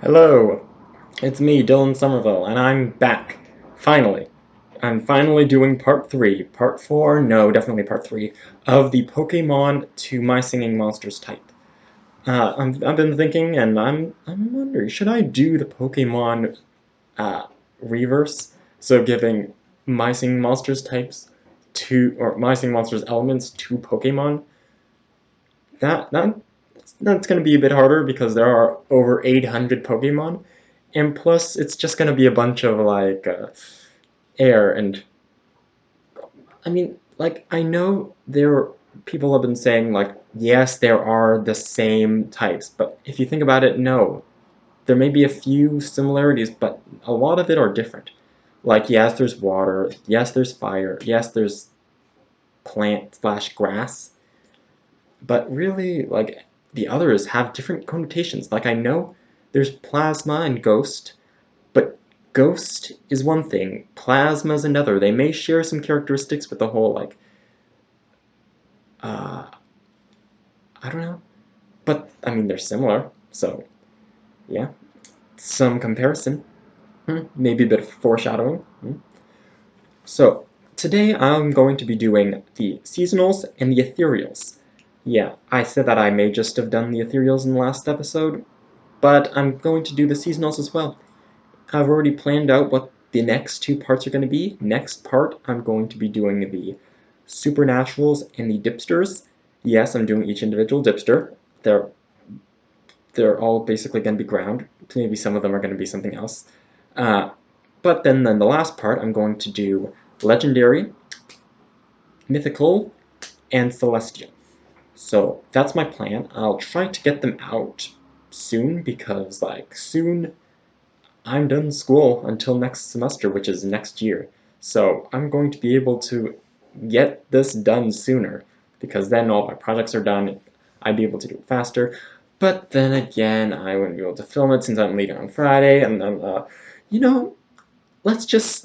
Hello, it's me, Dylan Somerville, and I'm back. Finally. I'm finally doing part 3. Part 4? No, definitely part 3. Of the Pokemon to My Singing Monsters type. I've been thinking, and I'm wondering, should I do the Pokemon uh, reverse? So giving My Singing Monsters types or My Singing Monsters elements to Pokemon? That, that that's going to be a bit harder because there are over 800 Pokemon, and plus it's just going to be a bunch of like air. And I mean, like, I know people have been saying like, yes, there are the same types, but if you think about it, no, there may be a few similarities, but a lot of it are different. Like, yes, there's water, yes, there's fire, yes, there's plant slash grass, but really, like, the others have different connotations. Like, I know there's plasma and ghost, but ghost is one thing, plasma is another. They may share some characteristics with the whole, like, uh, I don't know. But, I mean, they're similar, so, yeah. Some comparison. Maybe a bit of foreshadowing. So, today I'm going to be doing the seasonals and the ethereals. Yeah, I said that I may just have done the ethereals in the last episode, but I'm going to do the seasonals as well. I've already planned out what the next two parts are going to be. Next part, I'm going to be doing the supernaturals and the dipsters. Yes, I'm doing each individual dipster. They're they're all basically going to be ground. Maybe some of them are going to be something else. Uh, but then the last part, I'm going to do legendary, mythical, and celestial. So that's my plan. I'll try to get them out soon because, like, soon I'm done school until next semester, which is next year. So I'm going to be able to get this done sooner because then all my projects are done. I'd be able to do it faster. But then again, I wouldn't be able to film it since I'm leaving on Friday, and then, you know, let's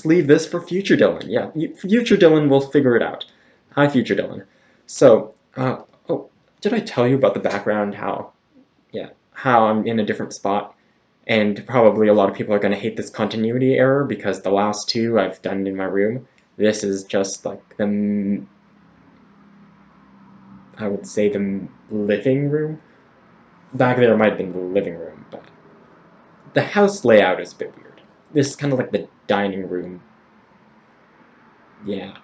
leave this for future Dylan. Yeah, future Dylan will figure it out. Hi, future Dylan. So, oh, did I tell you about the background? How I'm in a different spot? And probably a lot of people are going to hate this continuity error because the last two I've done in my room. This is just like I would say the living room. Back there might have been the living room, but the house layout is a bit weird. This is kind of like the dining room. Yeah.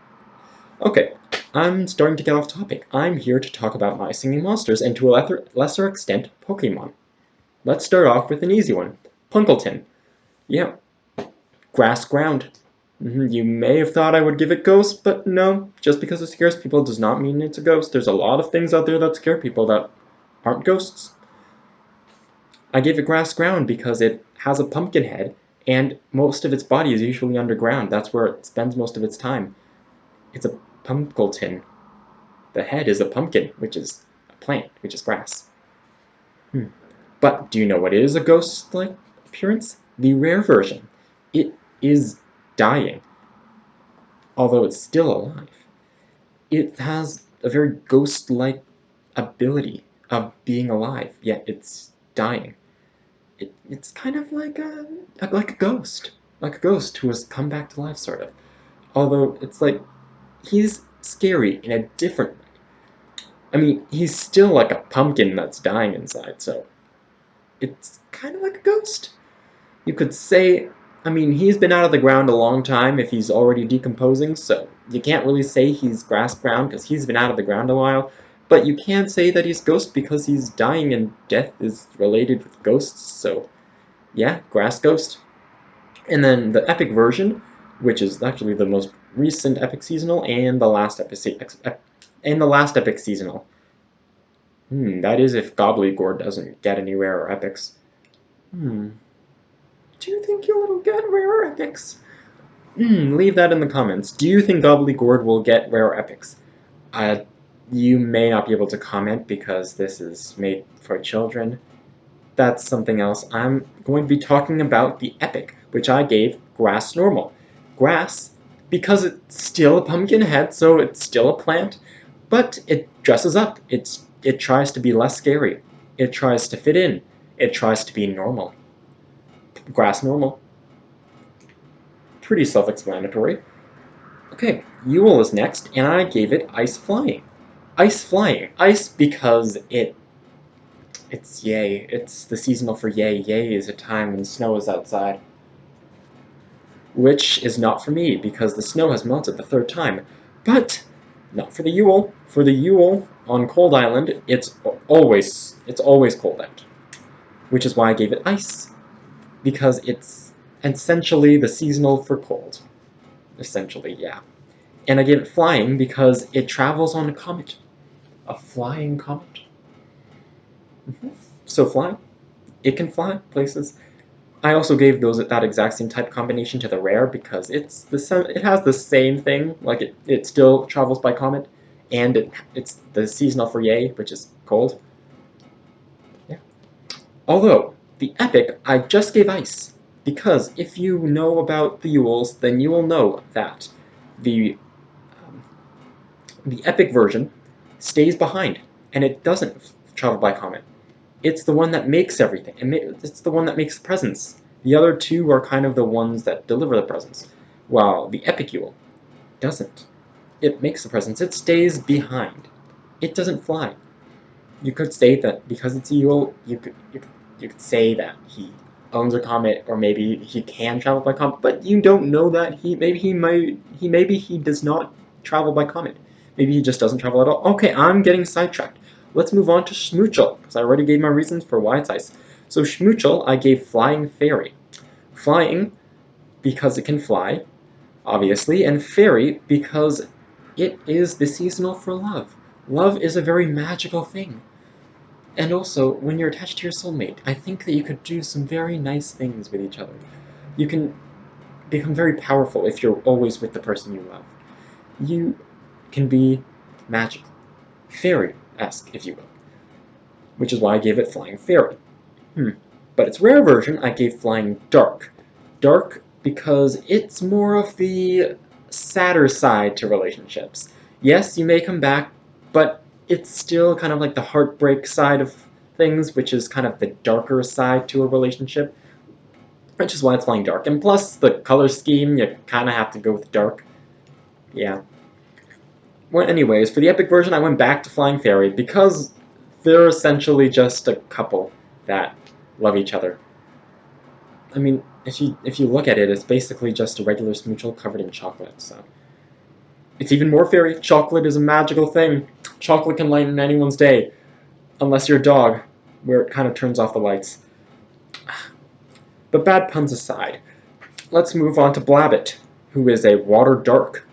Okay, I'm starting to get off topic. I'm here to talk about my singing monsters and to a lesser extent, Pokemon. Let's start off with an easy one. Punkleton. Yeah, grass ground. You may have thought I would give it ghost, but no, just because it scares people does not mean it's a ghost. There's a lot of things out there that scare people that aren't ghosts. I gave it grass ground because it has a pumpkin head, and most of its body is usually underground. That's where it spends most of its time. It's a pumpkin. The head is a pumpkin, which is a plant, which is grass. But do you know what is a ghost-like appearance? The rare version. It is dying, although it's still alive. It has a very ghost-like ability of being alive, yet it's dying. It's kind of like like a ghost who has come back to life, sort of. Although it's like he's scary in a different way. I mean, he's still like a pumpkin that's dying inside, so it's kind of like a ghost. You could say, I mean, he's been out of the ground a long time if he's already decomposing, so you can't really say he's grass ground because he's been out of the ground a while, but you can say that he's ghost because he's dying and death is related with ghosts, so yeah, grass ghost. And then the epic version, which is actually the most recent epic seasonal and the last epic seasonal. That is if Gobbledygore doesn't get any rare epics. Do you think you'll get rare epics? Leave that in the comments. Do you think Gobbledygore will get rare epics? Uh, you may not be able to comment because this is made for children. That's something else. I'm going to be talking about the epic, which I gave grass normal. Grass, because it's still a pumpkin head, so it's still a plant, but it dresses up. It tries to be less scary. It tries to fit in. it tries to be normal. Grass normal. Pretty self-explanatory. Okay, Yule is next, and I gave it Ice Flying. Ice Flying. Ice because it's yay. It's the seasonal for yay. Yay is a time when snow is outside. Which is not for me, because the snow has melted the third time. But, not for the Yule. For the Yule, on Cold Island, it's always cold out. Which is why I gave it Ice. Because it's essentially the seasonal for cold. Essentially, yeah. And I gave it Flying because it travels on a comet. A flying comet. So flying. It can fly places. I also gave that exact same type combination to the rare because it has the same thing, like it still travels by comet, and it's the seasonal for yay, which is cold. Yeah. Although the epic I just gave Ice because if you know about the Yules, then you will know that the epic version stays behind and it doesn't travel by comet. It's the one that makes everything. It's the one that makes the presents. The other two are kind of the ones that deliver the presents, while the Epic Yule doesn't. It makes the presents. It stays behind. It doesn't fly. You could say that because it's a Yule, you could say that he owns a comet, or maybe he can travel by comet, but you don't know that. Maybe he does not travel by comet. Maybe he just doesn't travel at all. Okay, I'm getting sidetracked. Let's move on to Schmoochel, because I already gave my reasons for why it's Ice. So Schmoochel, I gave Flying Fairy. Flying, because it can fly, obviously, and Fairy, because it is the seasonal for love. Love is a very magical thing. And also, when you're attached to your soulmate, I think that you could do some very nice things with each other. You can become very powerful if you're always with the person you love. You can be magical. Fairy-esque, if you will. Which is why I gave it Flying Fairy. But its rare version, I gave Flying Dark. Dark because it's more of the sadder side to relationships. Yes, you may come back, but it's still kind of like the heartbreak side of things, which is kind of the darker side to a relationship, which is why it's Flying Dark. And plus, the color scheme, you kind of have to go with dark. Yeah. Well, anyways, for the epic version, I went back to Flying Fairy because they're essentially just a couple that love each other. I mean, if you look at it, it's basically just a regular Smoochel covered in chocolate, so... It's even more fairy. Chocolate is a magical thing. Chocolate can lighten anyone's day. Unless you're a dog, where it kind of turns off the lights. But bad puns aside, let's move on to Blabbit, who is a water dark.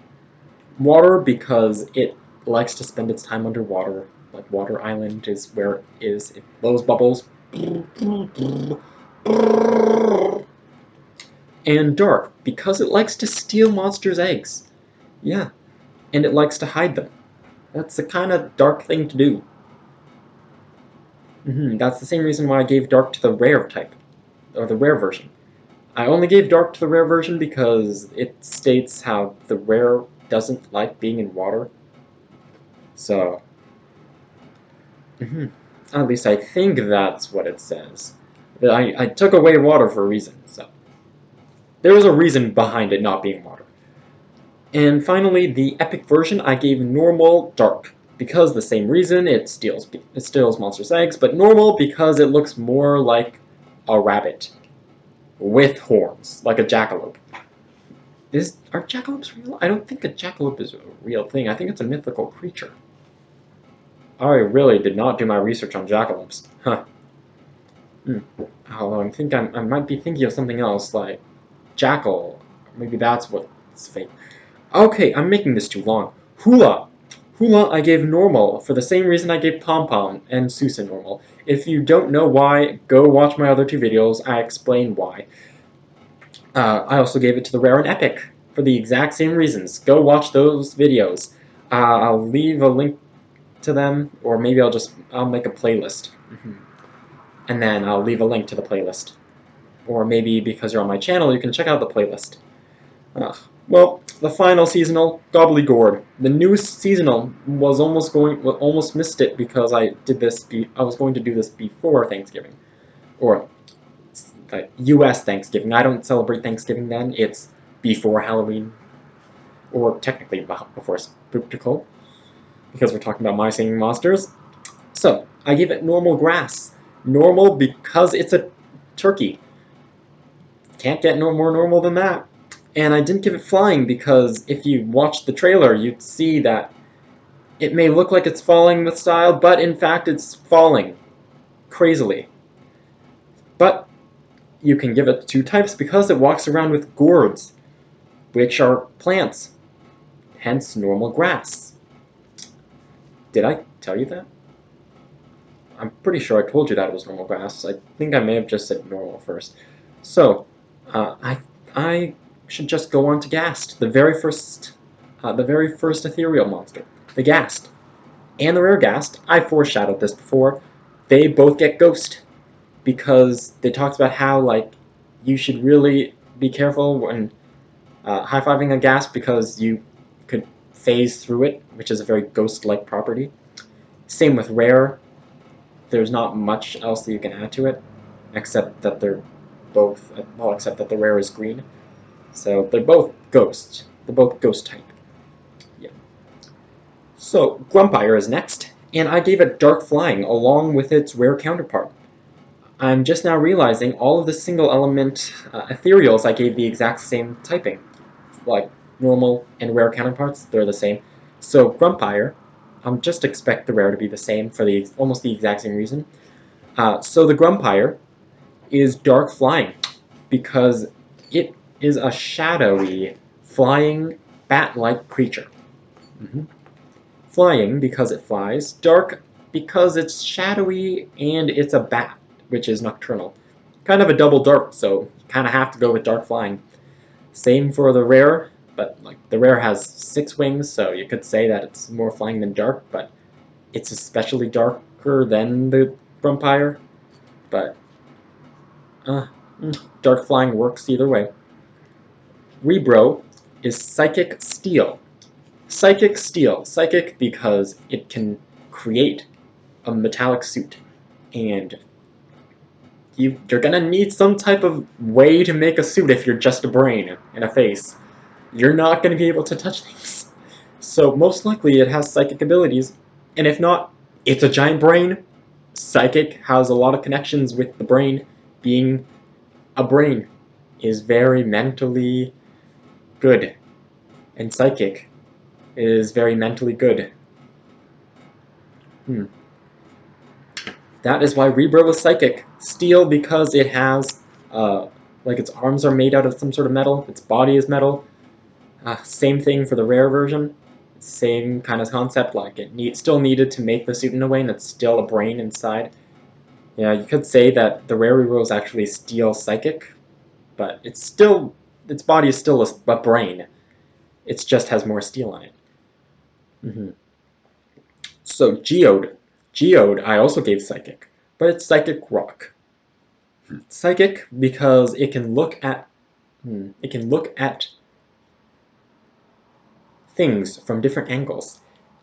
Water because it likes to spend its time underwater. Like Water Island is where it is. It blows bubbles. And dark because it likes to steal monsters' eggs. Yeah, and it likes to hide them. That's the kind of dark thing to do. That's the same reason why I gave dark to the rare type, or the rare version. I only gave dark to the rare version because it states how the rare doesn't like being in water. So, at least I think that's what it says. I took away water for a reason, so. There was a reason behind it not being water. And finally, the epic version I gave normal dark. Because the same reason, it steals monsters' eggs, but normal because it looks more like a rabbit. With horns, like a jackalope. Are jackalopes real? I don't think a jackalope is a real thing. I think it's a mythical creature. I really did not do my research on jackalopes. Huh. Although I might be thinking of something else, like jackal. Maybe that's what's fake. Okay, I'm making this too long. Hula. Hula I gave normal for the same reason I gave Pom Pom and Sousa normal. If you don't know why, go watch my other two videos. I explain why. I also gave it to the rare and epic for the exact same reasons. Go watch those videos. I'll leave a link to them, or maybe I'll make a playlist. And then I'll leave a link to the playlist. Or maybe because you're on my channel, you can check out the playlist. Well, the final seasonal, Gobbledygord. The newest seasonal almost missed it because I was going to do this before Thanksgiving. or U.S. Thanksgiving. I don't celebrate Thanksgiving then. It's before Halloween, or technically before Spooktacle, because we're talking about my singing monsters. So, I give it normal grass. Normal because it's a turkey. Can't get no more normal than that. And I didn't give it flying because if you watch the trailer, you'd see that it may look like it's falling with style, but in fact it's falling crazily. But you can give it 2 types because it walks around with gourds, which are plants, hence normal grass. Did I tell you that? I'm pretty sure I told you that it was normal grass. I think I may have just said normal first. So, I should just go on to Ghast, the very first ethereal monster, the Ghast. And the rare Ghast, I foreshadowed this before, they both get ghost, because they talked about how, like, you should really be careful when high-fiving a Ghast because you could phase through it, which is a very ghost-like property. Same with rare. There's not much else that you can add to it, except that they're both, well, except that the rare is green. So they're both ghosts. They're both ghost type. Yeah. So Grumpire is next, and I gave it dark flying along with its rare counterpart. I'm just now realizing all of the single element ethereals I gave the exact same typing. Like normal and rare counterparts, they're the same. So Grumpire, just expect the rare to be the same for the almost the exact same reason. So the Grumpire is dark flying because it is a shadowy, flying, bat-like creature. Flying because it flies, dark because it's shadowy and it's a bat, which is nocturnal. Kind of a double dark, so you kind of have to go with dark flying. Same for the rare, but like the rare has 6 wings, so you could say that it's more flying than dark, but it's especially darker than the Grumpire. But dark flying works either way. Rebro is Psychic Steel. Psychic Steel. Psychic because it can create a metallic suit. And you're gonna need some type of way to make a suit if you're just a brain and a face. You're not gonna be able to touch things. So most likely it has psychic abilities. And if not, it's a giant brain. Psychic has a lot of connections with the brain. Being a brain is very mentally good. And psychic is very mentally good. That is why Rebro is psychic. Steel because it has, like its arms are made out of some sort of metal, its body is metal. Same thing for the rare version. Same kind of concept, like it still needed to make the suit in a way, and it's still a brain inside. Yeah, you could say that the rare Rebro is actually steel psychic, but it's still, its body is still a brain. It just has more steel on it. So Geode. Geode I also gave Psychic, but it's Psychic Rock. Psychic because it can look at things from different angles.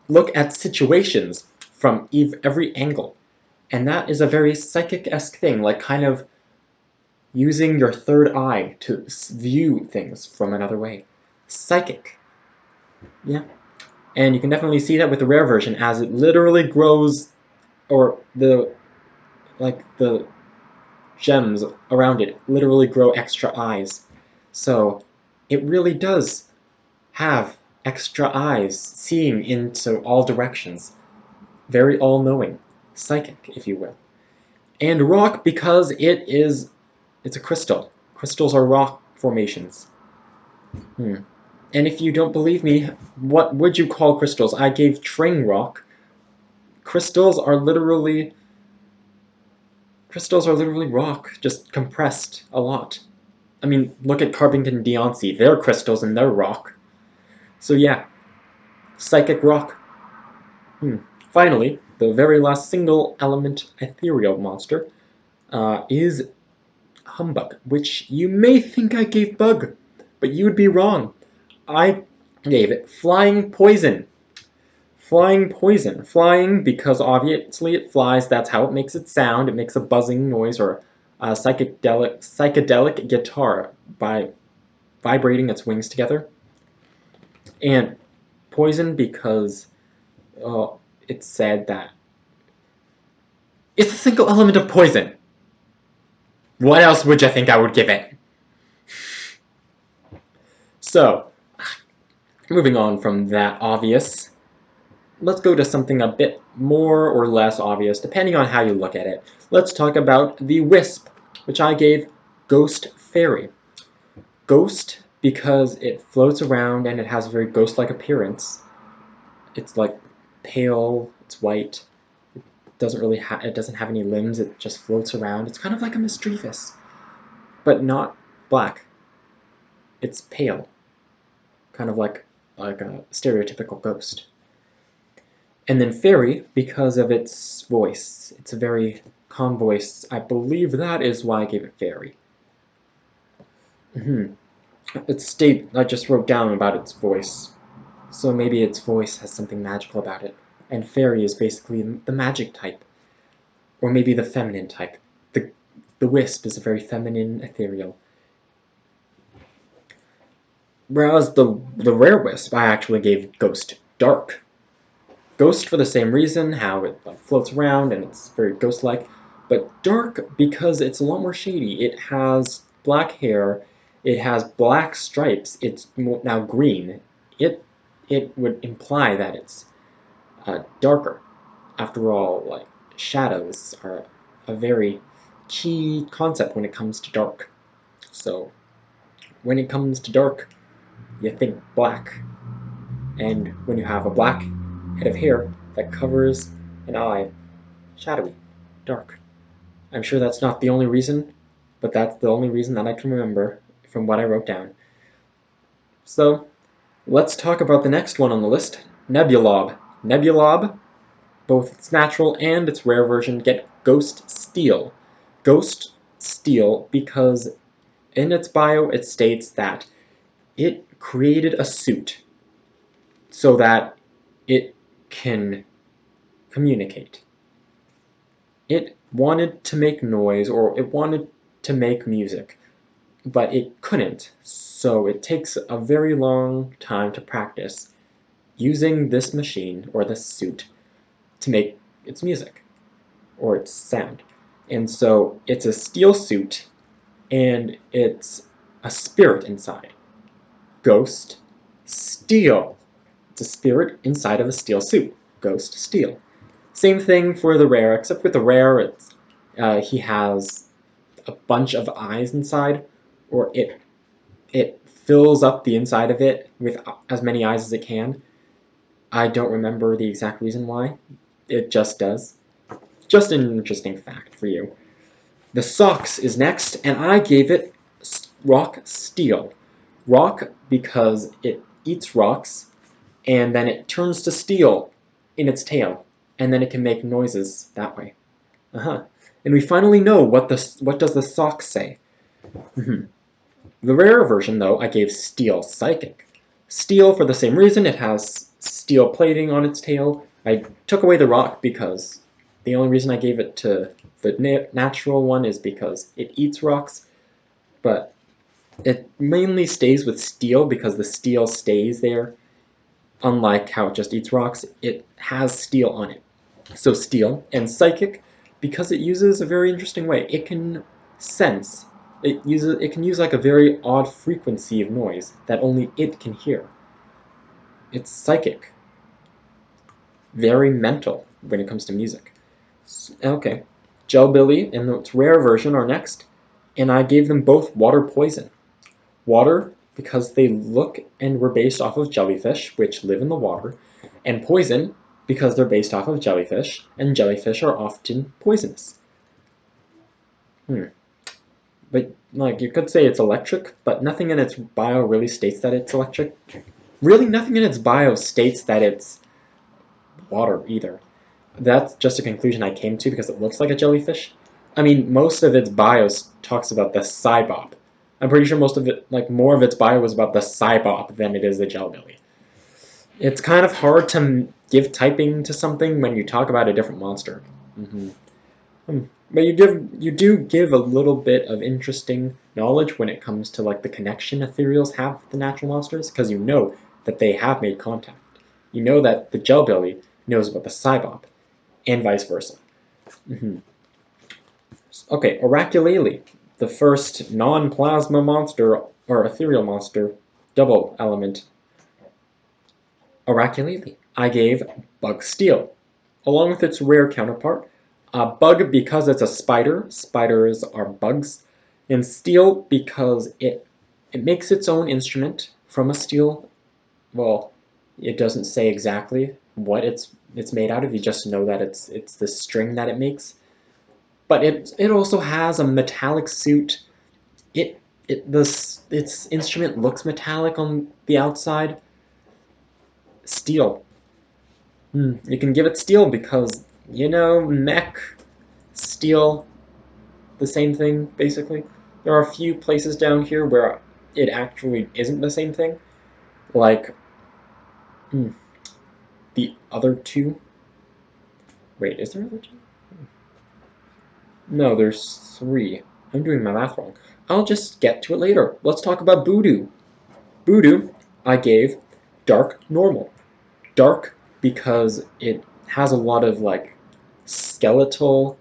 Look at situations from every angle. And that is a very psychic-esque thing, like kind of using your third eye to view things from another way. Psychic. Yeah. And you can definitely see that with the rare version as it literally grows, or the gems around it literally grow extra eyes. So it really does have extra eyes seeing into all directions. Very all-knowing. Psychic, if you will. And rock because it's a crystal. Crystals are rock formations. And if you don't believe me, what would you call crystals? I gave Tring rock. Crystals are literally rock, just compressed a lot. I mean, look at Carbington Deoncy. They're crystals and they're rock. So yeah, psychic rock. Finally, the very last single element ethereal monster is Humbug, which you may think I gave Bug, but you would be wrong. I gave it Flying Poison. Flying Poison. Flying because obviously it flies, that's how it makes its sound. It makes a buzzing noise or a psychedelic guitar by vibrating its wings together. And poison because it's said that it's a single element of poison. What else would you think I would give it? So, moving on from that obvious, let's go to something a bit more or less obvious, depending on how you look at it. Let's talk about the Wisp, which I gave Ghost Fairy. Ghost because it floats around and it has a very ghost-like appearance. It's like pale, it's white, it doesn't have any limbs, it just floats around. It's kind of like a mischievous, but not black. It's pale, kind of like a stereotypical ghost. And then Fairy, because of its voice. It's a very calm voice. I believe that is why I gave it Fairy. I just wrote down about its voice. So maybe its voice has something magical about it. And Fairy is basically the magic type. Or maybe the feminine type. The Wisp is a very feminine ethereal. Whereas the rare Wisp, I actually gave Ghost Dark. Ghost for the same reason, how it floats around and it's very ghost-like, but dark because it's a lot more shady. It has black hair, it has black stripes, it's now green. It would imply that it's darker. After all, like shadows are a very key concept when it comes to dark. So when it comes to dark, you think black. And when you have a black head of hair that covers an eye, shadowy, dark. I'm sure that's not the only reason, but that's the only reason that I can remember from what I wrote down. So, let's talk about the next one on the list, Nebulob. Nebulob, both its natural and its rare version, get Ghost Steel. Ghost Steel because in its bio it states that it created a suit so that it can communicate. It wanted to make noise, or it wanted to make music, but it couldn't, so it takes a very long time to practice using this machine, or this suit, to make its music, or its sound. And so it's a steel suit, and it's a spirit inside. Ghost Steel. It's a spirit inside of a steel suit. Ghost Steel. Same thing for the rare, except with the rare, he has a bunch of eyes inside, or it fills up the inside of it with as many eyes as it can. I don't remember the exact reason why. It just does. Just an interesting fact for you. The Socks is next, and I gave it Rock Steel. Rock because it eats rocks, and then it turns to steel in its tail, and then it can make noises that way. And we finally know what does the sock say. The rare version, though, I gave Steel Psychic. Steel for the same reason, it has steel plating on its tail. I took away the rock because the only reason I gave it to the natural one is because it eats rocks, but it mainly stays with steel because the steel stays there. Unlike how it just eats rocks, it has steel on it. So Steel and Psychic because it uses a very interesting way. It can sense. It can use like a very odd frequency of noise that only it can hear. It's psychic. Very mental when it comes to music. Okay. Gelbilly and its rare version are next, and I gave them both Water Poison. Water because they look and were based off of jellyfish, which live in the water, and Poison because they're based off of jellyfish, and jellyfish are often poisonous. But like you could say it's electric, but nothing in its bio really states that it's electric. Really, nothing in its bio states that it's water either. That's just a conclusion I came to because it looks like a jellyfish. I mean, most of its bio talks about the Cybop. I'm pretty sure most of it, like more of its bio was about the Cybop than it is the Gelbilly. It's kind of hard to give typing to something when you talk about a different monster. But you do give a little bit of interesting knowledge when it comes to like the connection Ethereals have with the natural monsters, because you know that they have made contact. You know that the Jelbelly knows about the Cybop, and vice versa. Okay, Oraculele, the first non-plasma monster or ethereal monster, double element. Oraculele. I gave Bug Steel, along with its rare counterpart. Bug because it's a spider. Spiders are bugs. And Steel because it makes its own instrument from a steel. Well, it doesn't say exactly what it's made out of. You just know that it's the string that it makes. But it also has a metallic suit. It its instrument looks metallic on the outside. Steel. You can give it steel because mech, steel, the same thing basically. There are a few places down here where it actually isn't the same thing, like the other two. Wait, is there other two? No, there's three. I'm doing my math wrong. I'll just get to it later. Let's talk about Voodoo. Voodoo, I gave Dark Normal. Dark because it has a lot of like skeletal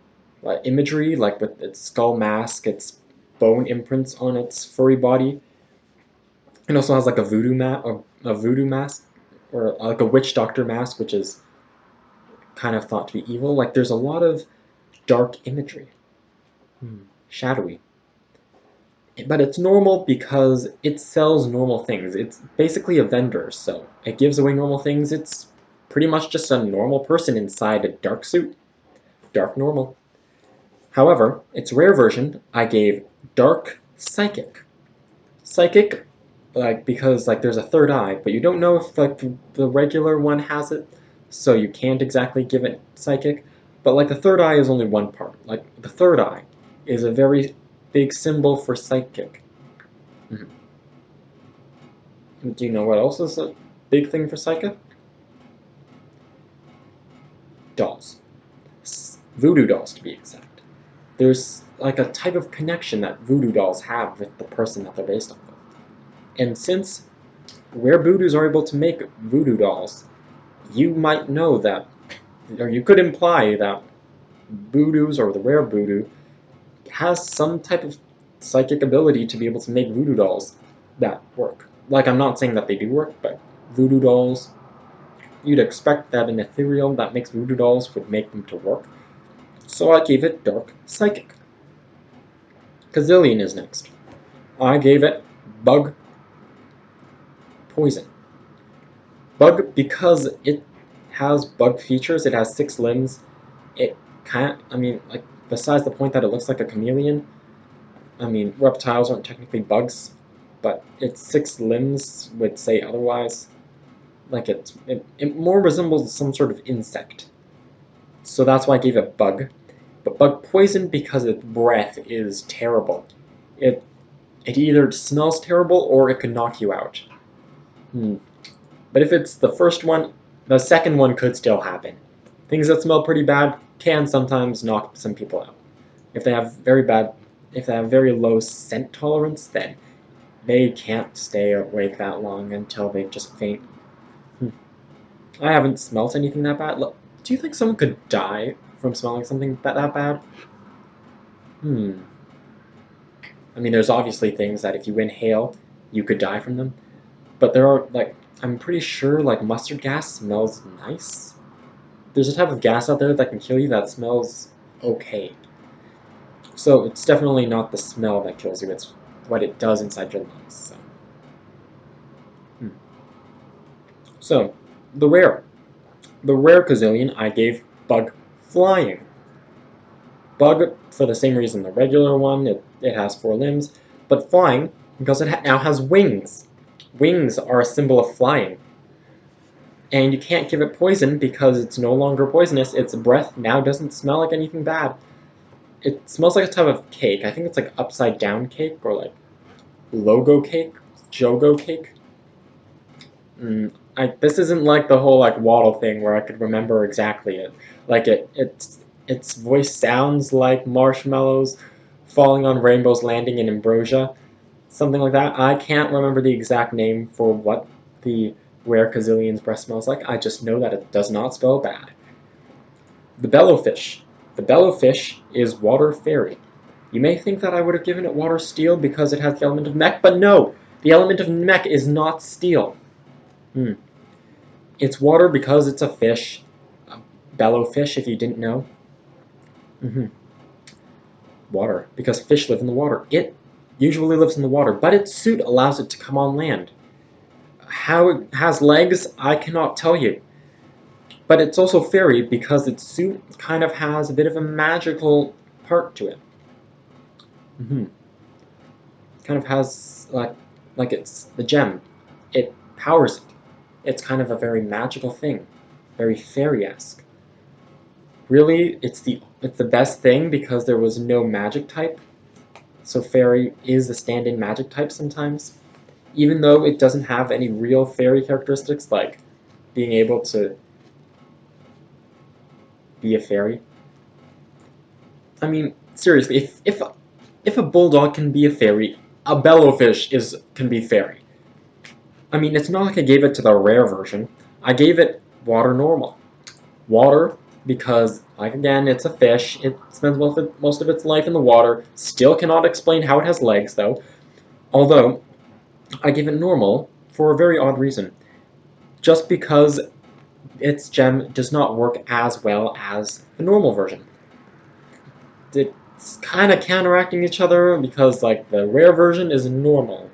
imagery, like with its skull mask, its bone imprints on its furry body. It also has like a voodoo mask, or like a witch doctor mask, which is kind of thought to be evil. Like there's a lot of dark imagery, shadowy. But it's normal because it sells normal things. It's basically a vendor, so it gives away normal things. It's pretty much just a normal person inside a dark suit. Dark normal. However, its rare version, I gave Dark Psychic. Psychic, like because like there's a third eye, but you don't know if like the regular one has it, so you can't exactly give it Psychic. But like the third eye is only one part. Like the third eye is a very big symbol for Psychic. Do you know what else is a big thing for Psychic? Dolls. Voodoo dolls, to be exact. There's like a type of connection that voodoo dolls have with the person that they're based off of. And since rare voodoos are able to make voodoo dolls, you might know that, or you could imply that voodoos or the rare voodoo has some type of psychic ability to be able to make voodoo dolls that work. Like, I'm not saying that they do work, but voodoo dolls, you'd expect that an ethereal that makes voodoo dolls would make them to work. So I gave it Dark Psychic. Kazillion is next. I gave it Bug Poison. Bug because it has bug features, it has 6 limbs. It like, besides the point that it looks like a chameleon, reptiles aren't technically bugs, but its 6 limbs would say otherwise. Like, it more resembles some sort of insect. So that's why I gave it Bug. But Bug Poison because its breath is terrible. It either smells terrible or it could knock you out. But if it's the first one, the second one could still happen. Things that smell pretty bad can sometimes knock some people out. If they have very low scent tolerance, then they can't stay awake that long until they just faint. I haven't smelt anything that bad. Look, do you think someone could die from smelling something that bad? There's obviously things that if you inhale, you could die from them. But there are, like, I'm pretty sure, like, mustard gas smells nice. There's a type of gas out there that can kill you that smells okay. So it's definitely not the smell that kills you, it's what it does inside your lungs. So, the rare. The rare Kazillion I gave Bug Flying. Bug, for the same reason the regular one, it has 4 limbs, but flying because it now has wings. Wings are a symbol of flying. And you can't give it poison because it's no longer poisonous. Its breath now doesn't smell like anything bad. It smells like a type of cake. I think it's like upside down cake or like logo cake, Jogo cake. This isn't like the whole like waddle thing where I could remember exactly it. Like it its voice sounds like marshmallows falling on rainbows landing in ambrosia, something like that. I can't remember the exact name for what the rare Kazillion's breath smells like. I just know that it does not spell bad. The Bellow Fish. The Bellow Fish is water fairy. You may think that I would have given it water steel because it has the element of mech, but no! The element of mech is not steel. It's water because it's a fish. A bellow fish, if you didn't know. Water, because fish live in the water. It usually lives in the water, but its suit allows it to come on land. How it has legs, I cannot tell you. But it's also fairy because its suit kind of has a bit of a magical part to it. Kind of has like it's the gem. It powers it. It's kind of a very magical thing, very fairy-esque. Really, it's the best thing because there was no magic type. So fairy is a stand-in magic type sometimes, even though it doesn't have any real fairy characteristics like being able to be a fairy. I mean, seriously, if a bulldog can be a fairy, a bellowfish can be fairy. I mean, it's not like I gave it to the rare version. I gave it water normal. Water because, like again, it's a fish. It spends most of its life in the water. Still cannot explain how it has legs, though. Although, I give it normal for a very odd reason. Just because its gem does not work as well as the normal version. It's kind of counteracting each other because, like, the rare version is normal.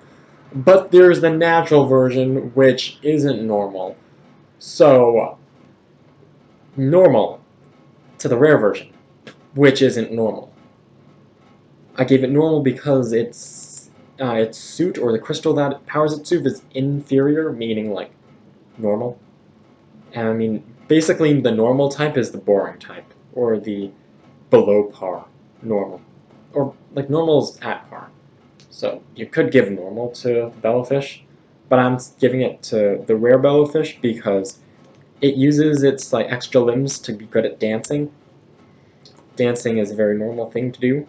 But there's the natural version, which isn't normal. So, normal to the rare version, which isn't normal. I gave it normal because its suit, or the crystal that powers its suit, is inferior, meaning like normal. And I mean, basically the normal type is the boring type, or the below par normal. Or like normal's at par. So you could give normal to Bellowfish, but I'm giving it to the rare Bellowfish because it uses its like extra limbs to be good at dancing. Dancing is a very normal thing to do.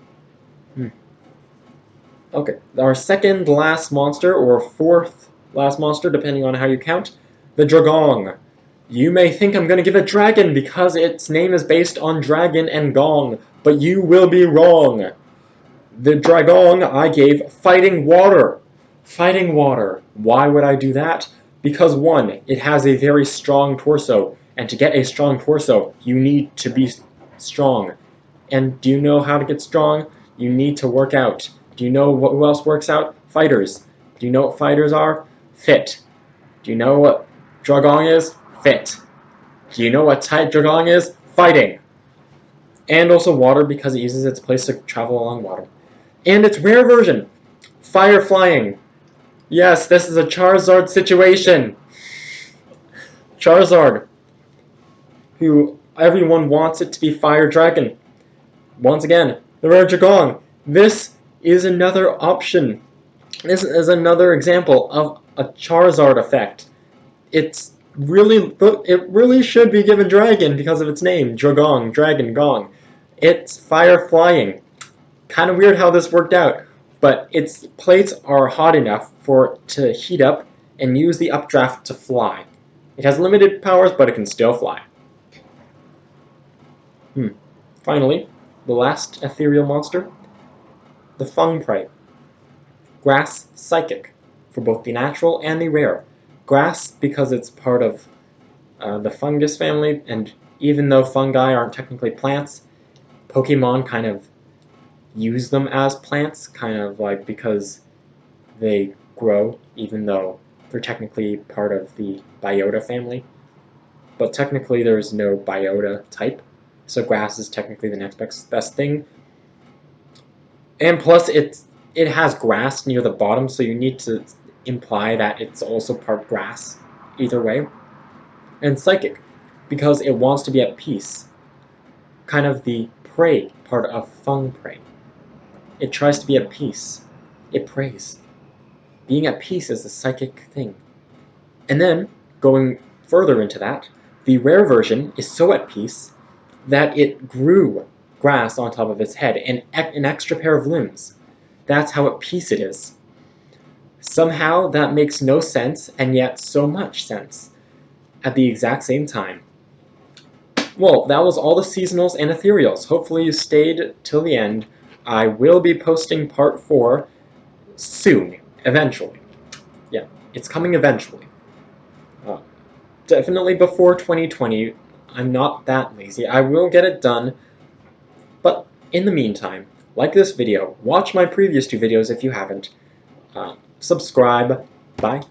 Okay, our second last monster, or fourth last monster, depending on how you count, the Dragong. You may think I'm going to give it dragon because its name is based on dragon and gong, but you will be wrong. The Dragong I gave fighting water. Fighting water. Why would I do that? Because one, it has a very strong torso, and to get a strong torso, you need to be strong. And do you know how to get strong? You need to work out. Do you know who else works out? Fighters. Do you know what fighters are? Fit. Do you know what Dragong is? Fit. Do you know what type Dragong is? Fighting. And also water because it uses its place to travel along water. And its rare version, fire flying. Yes, this is a Charizard situation. Charizard, who everyone wants it to be Fire Dragon. Once again, the rare Dragong. This is another option. This is another example of a Charizard effect. It really should be given Dragon because of its name, Dragong, Dragon, Gong. It's fire flying. Kind of weird how this worked out, but its plates are hot enough for it to heat up and use the updraft to fly. It has limited powers, but it can still fly. Finally, the last ethereal monster, the Fung Prey. Grass Psychic, for both the natural and the rare. Grass because it's part of the fungus family, and even though fungi aren't technically plants, Pokemon kind of use them as plants, kind of like because they grow, even though they're technically part of the Biota family. But technically there's no Biota type, so grass is technically the next best thing. And plus it has grass near the bottom, so you need to imply that it's also part grass, either way. And Psychic, because it wants to be at peace. Kind of the prey part of Fung Prey. It tries to be at peace. It prays. Being at peace is a psychic thing. And then, going further into that, the rare version is so at peace that it grew grass on top of its head and an extra pair of limbs. That's how at peace it is. Somehow that makes no sense and yet so much sense at the exact same time. Well, that was all the seasonals and ethereals. Hopefully you stayed till the end. I will be posting part 4 soon, eventually. Yeah, it's coming eventually. Uh, Definitely before 2020. I'm not that lazy. I will get it done. But in the meantime, like this video, watch my previous 2 videos if you haven't. Subscribe. Bye.